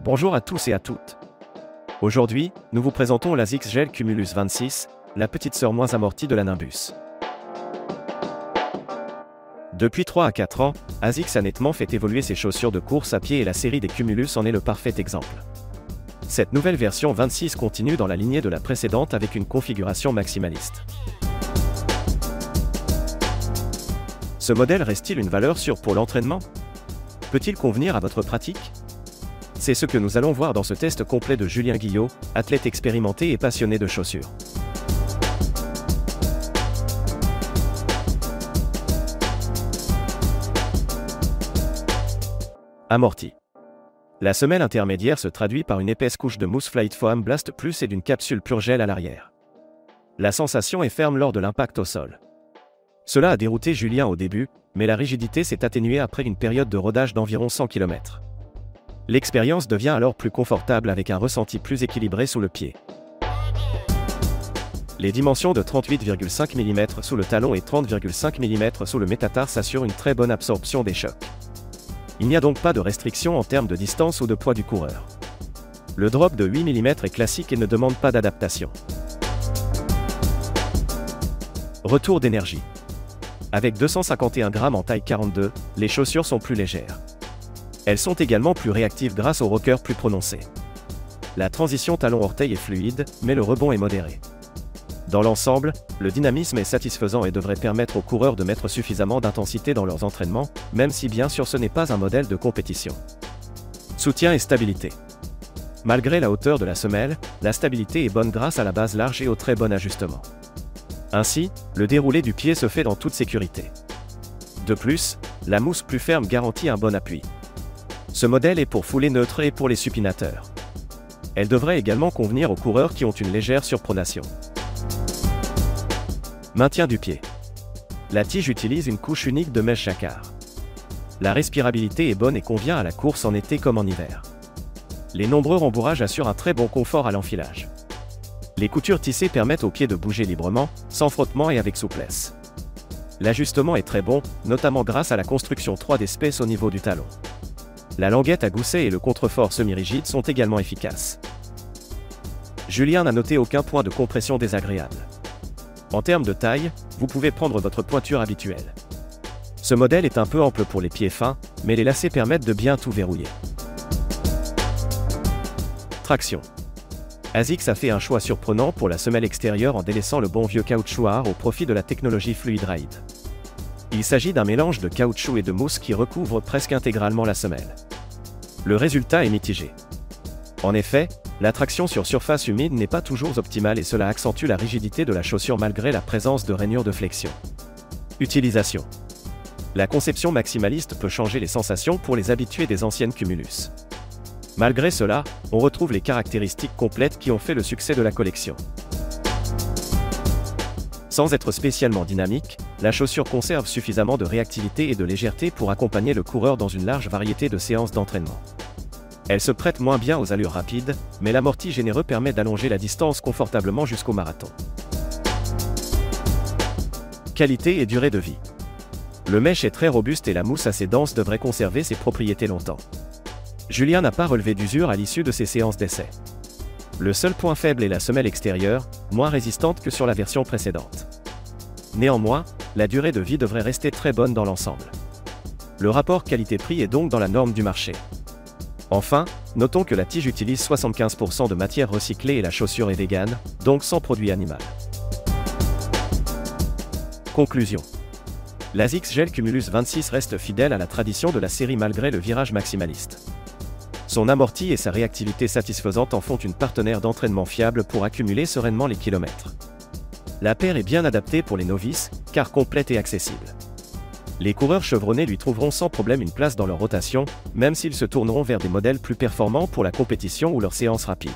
Bonjour à tous et à toutes. Aujourd'hui, nous vous présentons l'ASICS Gel Cumulus 26, la petite sœur moins amortie de la Nimbus. Depuis 3 à 4 ans, ASICS a nettement fait évoluer ses chaussures de course à pied et la série des Cumulus en est le parfait exemple. Cette nouvelle version 26 continue dans la lignée de la précédente avec une configuration maximaliste. Ce modèle reste-t-il une valeur sûre pour l'entraînement? Peut-il convenir à votre pratique? C'est ce que nous allons voir dans ce test complet de Julien Guillot, athlète expérimenté et passionné de chaussures. Amorti. La semelle intermédiaire se traduit par une épaisse couche de mousse Flight Foam Blast Plus et d'une capsule pure gel à l'arrière. La sensation est ferme lors de l'impact au sol. Cela a dérouté Julien au début, mais la rigidité s'est atténuée après une période de rodage d'environ 100 km. L'expérience devient alors plus confortable avec un ressenti plus équilibré sous le pied. Les dimensions de 38,5 mm sous le talon et 30,5 mm sous le métatarse assurent une très bonne absorption des chocs. Il n'y a donc pas de restriction en termes de distance ou de poids du coureur. Le drop de 8 mm est classique et ne demande pas d'adaptation. Retour d'énergie. Avec 251 g en taille 42, les chaussures sont plus légères. Elles sont également plus réactives grâce au rocker plus prononcé. La transition talon-orteil est fluide, mais le rebond est modéré. Dans l'ensemble, le dynamisme est satisfaisant et devrait permettre aux coureurs de mettre suffisamment d'intensité dans leurs entraînements, même si bien sûr ce n'est pas un modèle de compétition. Soutien et stabilité. Malgré la hauteur de la semelle, la stabilité est bonne grâce à la base large et au très bon ajustement. Ainsi, le déroulé du pied se fait dans toute sécurité. De plus, la mousse plus ferme garantit un bon appui. Ce modèle est pour foulée neutre et pour les supinateurs. Elle devrait également convenir aux coureurs qui ont une légère surpronation. Maintien du pied. La tige utilise une couche unique de mèche jacquard. La respirabilité est bonne et convient à la course en été comme en hiver. Les nombreux rembourrages assurent un très bon confort à l'enfilage. Les coutures tissées permettent au pied de bouger librement, sans frottement et avec souplesse. L'ajustement est très bon, notamment grâce à la construction 3D Space au niveau du talon. La languette à gousset et le contrefort semi-rigide sont également efficaces. Julien n'a noté aucun point de compression désagréable. En termes de taille, vous pouvez prendre votre pointure habituelle. Ce modèle est un peu ample pour les pieds fins, mais les lacets permettent de bien tout verrouiller. Traction. ASICS a fait un choix surprenant pour la semelle extérieure en délaissant le bon vieux caoutchouc à art au profit de la technologie Fluid Ride. Il s'agit d'un mélange de caoutchouc et de mousse qui recouvre presque intégralement la semelle. Le résultat est mitigé. En effet, la traction sur surface humide n'est pas toujours optimale et cela accentue la rigidité de la chaussure malgré la présence de rainures de flexion. Utilisation. La conception maximaliste peut changer les sensations pour les habitués des anciennes Cumulus. Malgré cela, on retrouve les caractéristiques complètes qui ont fait le succès de la collection. Sans être spécialement dynamique, la chaussure conserve suffisamment de réactivité et de légèreté pour accompagner le coureur dans une large variété de séances d'entraînement. Elle se prête moins bien aux allures rapides, mais l'amorti généreux permet d'allonger la distance confortablement jusqu'au marathon. Qualité et durée de vie. Le mesh est très robuste et la mousse assez dense devrait conserver ses propriétés longtemps. Julien n'a pas relevé d'usure à l'issue de ses séances d'essai. Le seul point faible est la semelle extérieure, moins résistante que sur la version précédente. Néanmoins, la durée de vie devrait rester très bonne dans l'ensemble. Le rapport qualité-prix est donc dans la norme du marché. Enfin, notons que la tige utilise 75% de matière recyclée et la chaussure est végane, donc sans produit animal. Conclusion. L'ASICS Gel Cumulus 26 reste fidèle à la tradition de la série malgré le virage maximaliste. Son amorti et sa réactivité satisfaisante en font une partenaire d'entraînement fiable pour accumuler sereinement les kilomètres. La paire est bien adaptée pour les novices, car complète et accessible. Les coureurs chevronnés lui trouveront sans problème une place dans leur rotation, même s'ils se tourneront vers des modèles plus performants pour la compétition ou leurs séances rapides.